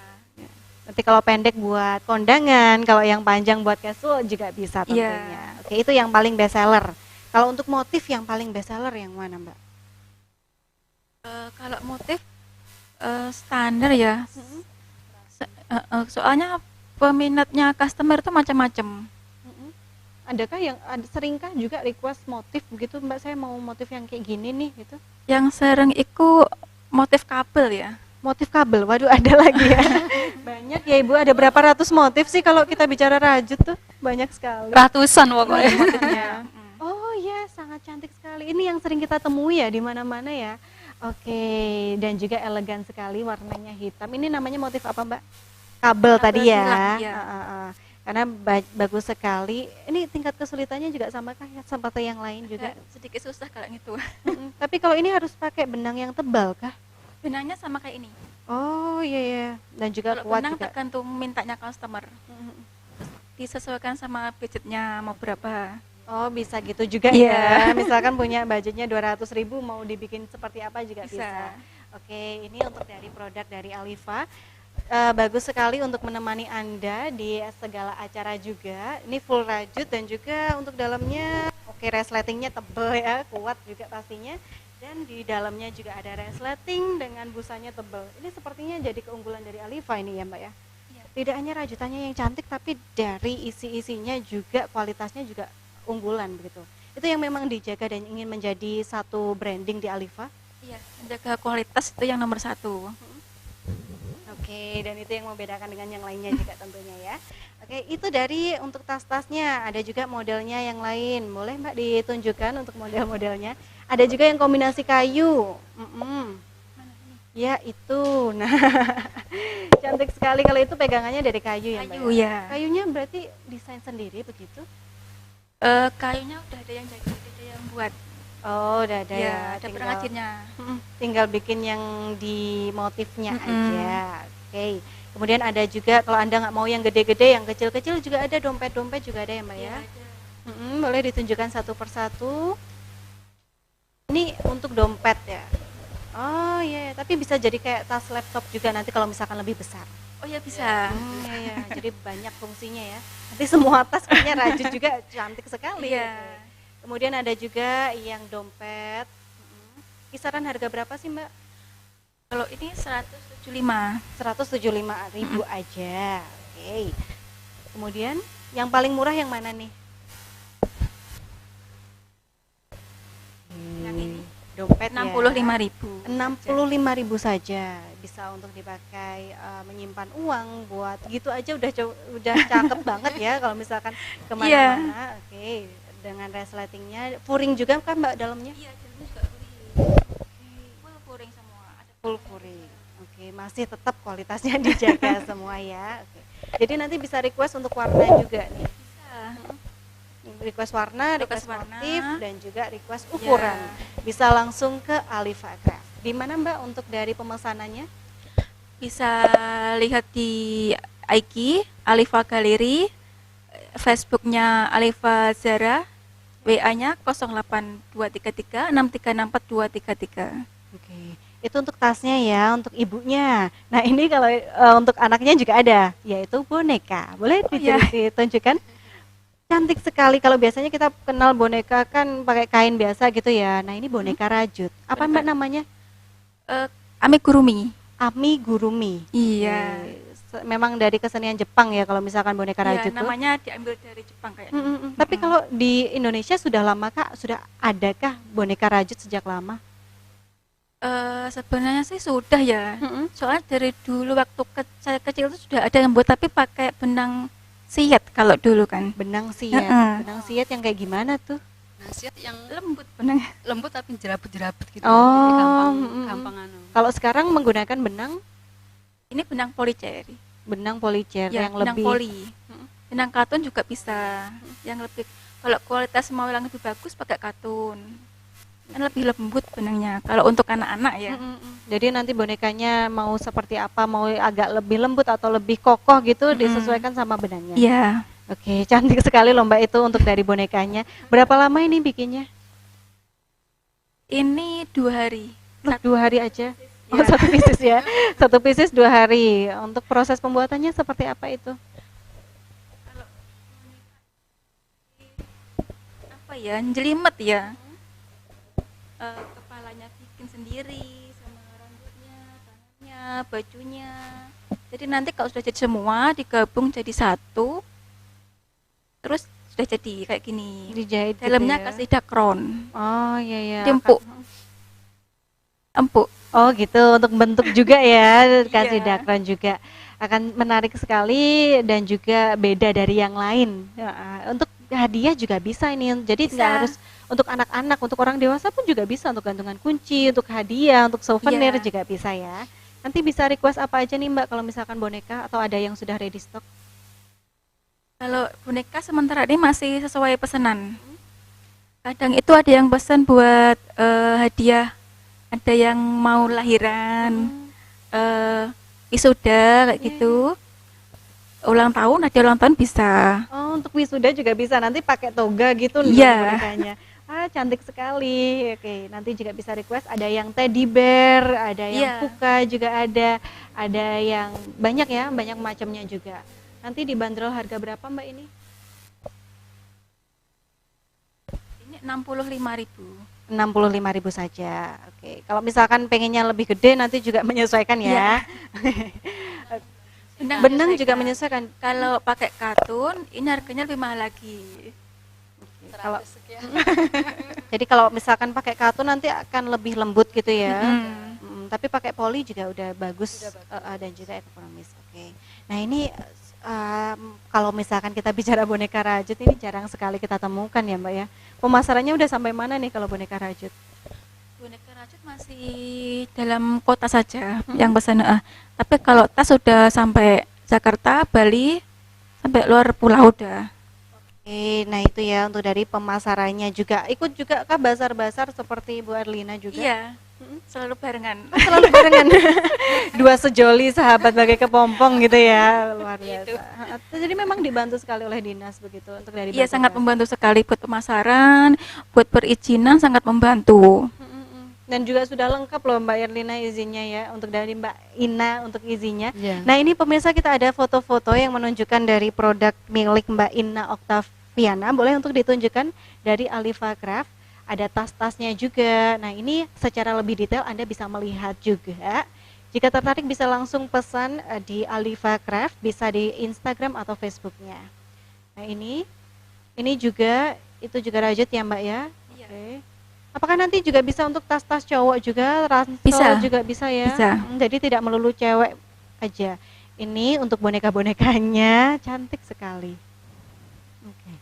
Nanti kalau pendek buat kondangan, kalau yang panjang buat casual juga bisa Iya. tentunya. Oke, itu yang paling best seller. Kalau untuk motif yang paling best seller yang mana Mbak? Kalau motif standar ya. Soalnya peminatnya customer itu macam-macam. Adakah yang seringkah juga request motif begitu Mbak, saya mau motif yang kayak gini nih gitu? Yang sering itu motif kabel ya. Motif kabel, waduh ada lagi ya. Banyak ya Ibu, ada berapa ratus motif sih kalau kita bicara rajut tuh? Banyak sekali. Ratusan pokoknya. Motifnya. Oh iya, sangat cantik sekali. Ini yang sering kita temui ya di mana-mana ya. Oke, dan juga elegan sekali, warnanya hitam. Ini namanya motif apa Mbak? Kabel tadi ya. silang, iya. Karena bagus sekali. Ini tingkat kesulitannya juga sama kah ya, seperti yang lain juga? Agak sedikit susah kalau gitu. Tapi kalau ini harus pakai benang yang tebal kah? Benangnya sama kayak ini. Oh iya ya, dan juga Kalau kuat benang juga. tergantung mintanya customer. Disesuaikan sama budgetnya mau berapa. Oh bisa gitu juga Iya. ya. Misalkan punya budgetnya 200.000 mau dibikin seperti apa juga bisa. Bisa. Oke, ini untuk dari produk dari Alifa. Bagus sekali untuk menemani Anda di segala acara juga. Ini full rajut dan juga untuk dalamnya oke, resletingnya tebel ya, kuat juga pastinya. Dan di dalamnya juga ada resleting dengan busanya tebel. Ini sepertinya jadi keunggulan dari Alifa ini ya Mbak ya. Iya. Tidak hanya rajutannya yang cantik tapi dari isi-isinya juga kualitasnya juga unggulan begitu. Itu yang memang dijaga dan ingin menjadi satu branding di Alifa. Iya, menjaga kualitas itu yang nomor 1. Oke, dan itu yang membedakan dengan yang lainnya juga tentunya ya. Oke, itu dari untuk tas-tasnya. Ada juga modelnya yang lain. Boleh Mbak ditunjukkan untuk model-modelnya. Ada juga yang kombinasi kayu. Ya itu. Nah, cantik sekali kalau itu pegangannya dari kayu ya Mbak. Kayu ya. Kayunya berarti desain sendiri begitu? Kayunya udah ada yang jadi, ada yang buat. Oh, udah ada ya. Ya, ada pengrajinnya. Tinggal bikin yang di motifnya aja. Oke. Kemudian ada juga kalau Anda nggak mau yang gede-gede, yang kecil-kecil juga ada, dompet-dompet juga ada ya Mbak ya. Boleh ditunjukkan satu persatu. Ini untuk dompet ya. Oh iya, tapi bisa jadi kayak tas laptop juga nanti kalau misalkan lebih besar. Oh ya bisa. Iya, jadi banyak fungsinya ya. Nanti semua tas kayaknya rajut juga cantik sekali. Iya. Kemudian ada juga yang dompet. Kisaran harga berapa sih Mbak? Kalau ini 175. 175.000 aja. Oke. Kemudian yang paling murah yang mana nih? Yang ini. dompet 65.000. 65.000 saja bisa untuk dipakai menyimpan uang buat gitu aja udah cakep banget ya kalau misalkan kemana-mana. Oke, dengan resletingnya, furing juga kan Mbak dalamnya? Iya, dalamnya juga furing. Full furing semua. Ada Full furing. Oke, masih tetap kualitasnya dijaga semua ya. Oke. Jadi nanti bisa request untuk warna juga nih. bisa. Request warna, request Request warna. motif, dan juga request ukuran. Bisa langsung ke Alifa Craft. Di mana Mbak untuk dari pemesanannya? Bisa lihat di IG Alifa Galeri, Facebooknya Alifa Zara, WA-nya 08233 6364233. Oke, itu untuk tasnya ya, untuk ibunya. Nah ini kalau untuk anaknya juga ada, yaitu boneka. Boleh ditunjukkan? Cantik sekali. Kalau biasanya kita kenal boneka kan pakai kain biasa gitu ya. Nah ini boneka rajut. Apa Mbak namanya? Amigurumi. Amigurumi. Iya. Memang dari kesenian Jepang ya kalau misalkan boneka rajut tuh. Namanya diambil dari Jepang kayaknya. Tapi kalau di Indonesia sudah lama Kak? Sudah adakah boneka rajut sejak lama? Sebenarnya sih sudah ya. Soalnya dari dulu waktu saya kecil itu sudah ada yang buat, tapi pakai benang siat kalau dulu kan. Benang siat. Benang siat yang kayak gimana tuh? Nah, siat yang Lembut benangnya. lembut tapi jerabut-jerabut gitu. Oh, Jadi gampang anu. Kalau sekarang menggunakan benang Ini benang polyester. benang policer Ya, yang benang lebih poli. Benang katun juga bisa. Yang lebih, kalau kualitas mau yang lebih bagus pakai katun. Kan lebih lembut benangnya. Kalau untuk anak-anak ya. Jadi nanti bonekanya mau seperti apa, mau agak lebih lembut atau lebih kokoh gitu disesuaikan sama benangnya. Iya. Oke, cantik sekali loh Mbak itu untuk dari bonekanya. Berapa lama ini bikinnya? Ini 2 hari. Loh, 2 hari aja. Oh, Ya. 1 pieces ya. 1 pieces 2 hari. Untuk proses pembuatannya seperti apa itu? Apa ya? Jelimet ya. Kepalanya bikin sendiri, sama rambutnya, tangannya, bajunya. Jadi nanti kalau sudah jadi semua digabung jadi satu, terus sudah jadi kayak gini. Dijahit gitu Dalamnya ya? kasih dakron, Oh iya ya. empuk. Oh gitu, untuk bentuk juga ya, kasih Iya. dakron juga akan menarik sekali dan juga beda dari yang lain. Ya, untuk hadiah juga bisa ini, jadi nggak Bisa. harus untuk anak-anak, untuk orang dewasa pun juga bisa, untuk gantungan kunci, untuk hadiah, untuk souvenir Iya. juga bisa ya. Nanti bisa request apa aja nih Mbak kalau misalkan boneka atau ada yang sudah ready stock? Kalau boneka sementara ini masih sesuai pesanan. Kadang itu ada yang pesan buat hadiah, ada yang mau lahiran, wisuda kayak gitu. Ulang tahun, ada ulang tahun bisa. Oh, untuk wisuda juga bisa, nanti pakai toga gitu nih Iya. bonekanya. Cantik sekali. Oke, nanti juga bisa request ada yang teddy bear, ada yang Iya. puka juga ada yang banyak ya, banyak macamnya juga. Nanti dibanderol harga berapa Mbak ini? Ini 65.000. 65.000 saja. Oke, kalau misalkan pengennya lebih gede nanti juga menyesuaikan ya. Benang juga menyesuaikan. Kalau pakai katun, ini harganya lebih mahal lagi. Kalau jadi kalau misalkan pakai katun nanti akan lebih lembut gitu ya. Tapi pakai poli juga udah bagus, dan juga ekonomis. Oke. Nah ini kalau misalkan kita bicara boneka rajut ini jarang sekali kita temukan ya Mbak ya. Pemasarannya udah sampai mana nih kalau boneka rajut? Boneka rajut masih dalam kota saja yang pesan. Tapi kalau tas sudah sampai Jakarta, Bali, sampai luar pulau udah. Oke, nah itu ya untuk dari pemasarannya juga. Ikut juga kah bazar-bazar seperti Bu Erlina juga? Iya, selalu barengan. Selalu barengan. Dua sejoli sahabat bagai kepompong gitu ya, luar biasa. Jadi memang dibantu sekali oleh dinas begitu untuk dari Iya, sangat bazar-bazar. membantu sekali buat pemasaran, buat perizinan sangat membantu. Dan juga sudah lengkap loh Mbak Erlina izinnya ya, untuk dari Mbak Ina untuk izinnya. Iya. Nah ini pemirsa kita ada foto-foto yang menunjukkan dari produk milik Mbak Ina Oktaviana, boleh untuk ditunjukkan dari Alifa Craft. Ada tas-tasnya juga. Nah ini secara lebih detail Anda bisa melihat juga. Jika tertarik bisa langsung pesan di Alifa Craft, bisa di Instagram atau Facebooknya. Nah ini juga itu juga rajut ya Mbak ya. Iya. Oke. Apakah nanti juga bisa untuk tas-tas cowok juga, ransel Bisa. juga bisa ya? Bisa. Jadi tidak melulu cewek aja. Ini untuk boneka-bonekanya cantik sekali. Oke.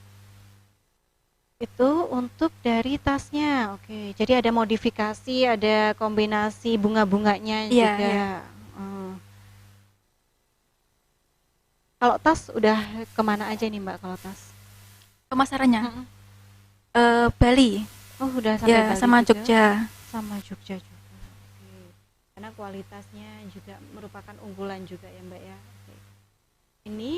Itu untuk dari tasnya. Oke. Jadi ada modifikasi, ada kombinasi bunga-bunganya Iya, juga. iya. Hmm. Kalau tas udah kemana aja nih Mbak kalau tas? Pemasarannya Mm-mm. Bali. Oh udah sampai Ya, Bali sama juga? Jogja. Sama Jogja juga. Oke. Karena kualitasnya juga merupakan unggulan juga ya Mbak ya. Oke. Ini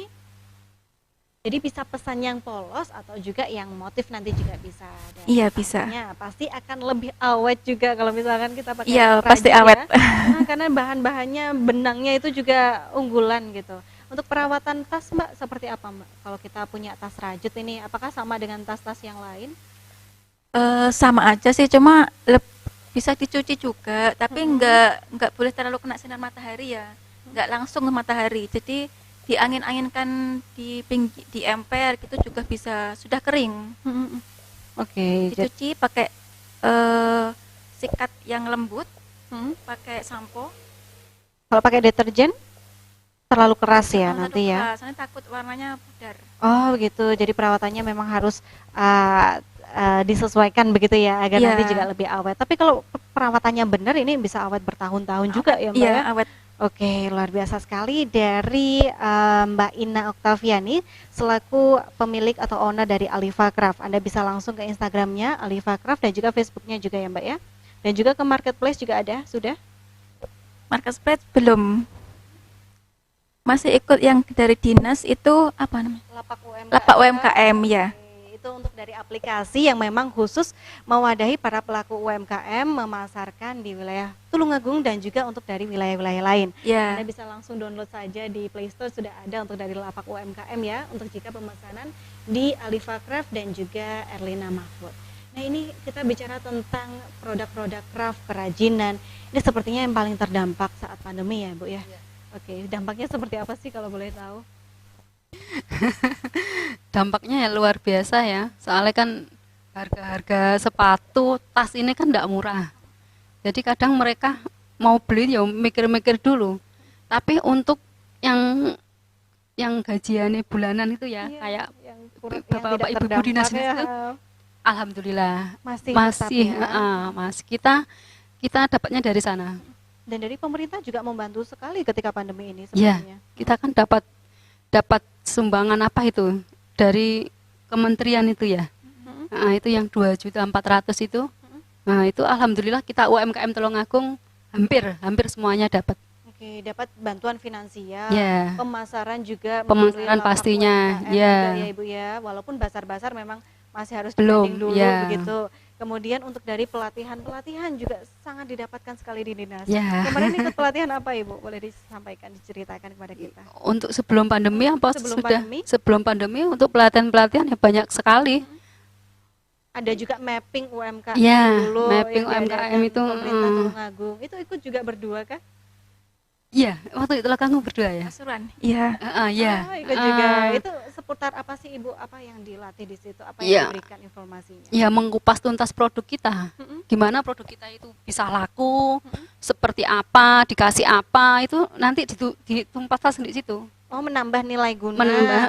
jadi bisa pesan yang polos atau juga yang motif nanti juga bisa. Dan Iya, bisa. pastinya pasti akan lebih awet juga kalau misalkan kita pakai Iya, pasti rajut awet. ya. Nah, karena bahan-bahannya benangnya itu juga unggulan gitu. Untuk perawatan tas Mbak seperti apa Mbak? Kalau kita punya tas rajut ini apakah sama dengan tas-tas yang lain? Sama aja sih, cuma bisa dicuci juga, tapi Mm-mm. nggak boleh terlalu kena sinar matahari ya, nggak langsung ke matahari. Jadi diangin-anginkan di emper gitu juga bisa, sudah kering. Oke, Dicuci pakai eh, sikat yang lembut, Hmm. pakai sampo. Kalau pakai deterjen terlalu keras ya Jangan nanti terlalu ya. keras, soalnya takut warnanya pudar. Oh begitu. Jadi perawatannya memang harus disesuaikan begitu ya agar Iya. nanti juga lebih awet. Tapi kalau perawatannya benar ini bisa awet bertahun-tahun juga ya Mbak Iya, ya. awet. Oke, luar biasa sekali dari Mbak Ina Oktaviani selaku pemilik atau owner dari Alifa Craft. Anda bisa langsung ke Instagramnya Alifa Craft dan juga Facebooknya juga ya Mbak ya. Dan juga ke marketplace juga ada, sudah? Marketplace belum. Masih ikut yang dari dinas itu apa namanya? Lapak UMKM. Lapak UMKM ya. Oke, itu untuk dari aplikasi yang memang khusus mewadahi para pelaku UMKM memasarkan di wilayah Tulungagung dan juga untuk dari wilayah-wilayah lain. Ya. Anda bisa langsung download saja di Play Store, sudah ada untuk dari Lapak UMKM ya, untuk jika pemesanan di Alifa Craft dan juga Erlina Mahfud. Nah ini kita bicara tentang produk-produk craft, kerajinan. Ini sepertinya yang paling terdampak saat pandemi ya Bu ya. Oke, dampaknya seperti apa sih kalau boleh tahu? Dampaknya ya luar biasa ya. Soalnya kan harga-harga sepatu, tas ini kan tidak murah. Jadi kadang mereka mau beli ya mikir-mikir dulu. Tapi untuk yang gajiannya bulanan itu ya, Iya, kayak yang bapak-bapak, tidak ibu-ibu dinas terdampak ya. itu, alhamdulillah Masih masih tetap ya. Mas, kita dapatnya dari sana. Dan dari pemerintah juga membantu sekali ketika pandemi ini Ya, sebenarnya. kita kan dapat sumbangan apa itu dari kementerian itu ya. Mm-mm. Nah, itu yang 2.400.000 itu. Nah, itu alhamdulillah kita UMKM Tulungagung hampir semuanya dapat. Oke, dapat bantuan finansial, Ya. pemasaran juga Pemasaran melalui lapak pastinya, UMKM ya. juga ya Ibu ya. Walaupun basar-basar memang masih harus Belum, dipending dulu ya. begitu. Kemudian untuk dari pelatihan juga sangat didapatkan sekali di dinas. Ya. Kemarin ikut pelatihan apa Ibu? Boleh disampaikan, diceritakan kepada kita. Untuk sebelum pandemi apa Sebelum sudah pandemi? sebelum pandemi untuk pelatihan-pelatihan ya banyak sekali. Ada juga mapping UMKM Ya, dulu mapping yang UMKM diadakan itu, pemerintah Tulungagung. Itu ikut juga berdua kah? Iya, waktu itu kamu berdua ya. Pasuruan. Iya. Iya. Ah, ikut juga. Itu seputar apa sih Ibu? Apa yang dilatih di situ? Apa Iya. yang diberikan informasinya? Ya mengupas tuntas produk kita. Mm-mm. Gimana produk kita itu bisa laku, seperti apa, dikasih apa, itu nanti ditumpahkan di situ. Oh, menambah nilai guna. Menambah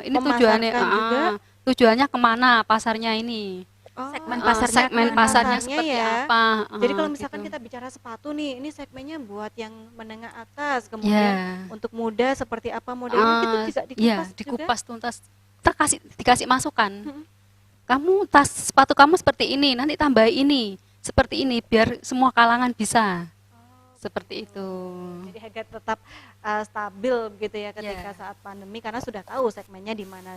ini tujuannya Memasarkan juga. tujuannya kemana pasarnya ini. Oh, segmen Segmen kemana? pasarnya pasarnya seperti ya. apa. Jadi kalau misalkan gitu. kita bicara sepatu nih, ini segmennya buat yang menengah atas, kemudian Ya. untuk muda seperti apa modelnya itu juga dikupas Iya, juga. dikupas tuntas. Dikasih masukan. Mm-mm. Kamu sepatu kamu seperti ini, nanti tambah ini, seperti ini biar semua kalangan bisa. Seperti itu. Jadi agar tetap stabil gitu ya ketika Ya. saat pandemi karena sudah tahu segmennya di mana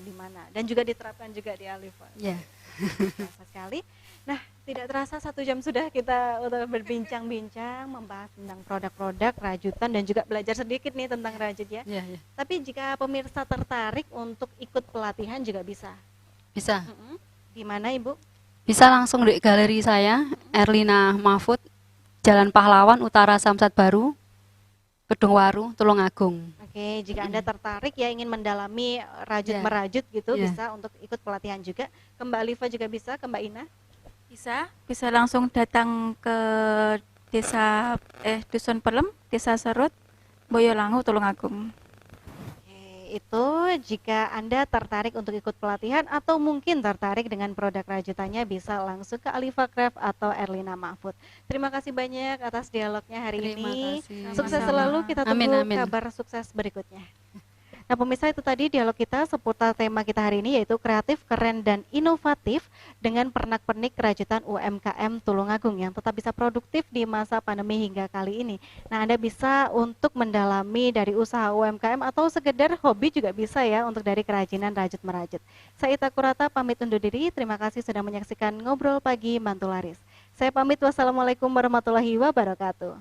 dan juga diterapkan juga di Alifa. Ya. Terasa sekali. Nah, tidak terasa 1 jam sudah kita untuk berbincang-bincang membahas tentang produk-produk rajutan dan juga belajar sedikit nih tentang rajut ya. Ya, ya. Tapi jika pemirsa tertarik untuk ikut pelatihan juga bisa. Bisa. Di mana Ibu? Bisa langsung di galeri saya, Erlina Mahfud, Jalan Pahlawan Utara Samsat Baru, Gedung Waru, Tulungagung. Oke, jika Anda tertarik ya ingin mendalami Ya. rajut merajut gitu Ya. bisa untuk ikut pelatihan juga. Ke Mbak Alifa juga bisa, ke Mbak Ina. Bisa langsung datang ke desa Dusun Pelem, Desa Serut, Boyolangu, Tulungagung. Itu jika Anda tertarik untuk ikut pelatihan atau mungkin tertarik dengan produk rajutannya, bisa langsung ke Alifa Craft atau Erlina Mahfud. Terima kasih banyak atas dialognya hari Terima ini. kasih. Sukses Sama-sama. selalu, kita tunggu Amin. kabar sukses berikutnya. Nah pemirsa, itu tadi dialog kita seputar tema kita hari ini, yaitu kreatif, keren, dan inovatif dengan pernak-pernik kerajinan UMKM Tulungagung yang tetap bisa produktif di masa pandemi hingga kali ini. Nah Anda bisa untuk mendalami dari usaha UMKM atau sekedar hobi juga bisa ya, untuk dari kerajinan rajut merajut. Saya Ita Kurata pamit undur diri, terima kasih sudah menyaksikan Ngobrol Pagi Mantu Laris. Saya pamit, wassalamualaikum warahmatullahi wabarakatuh.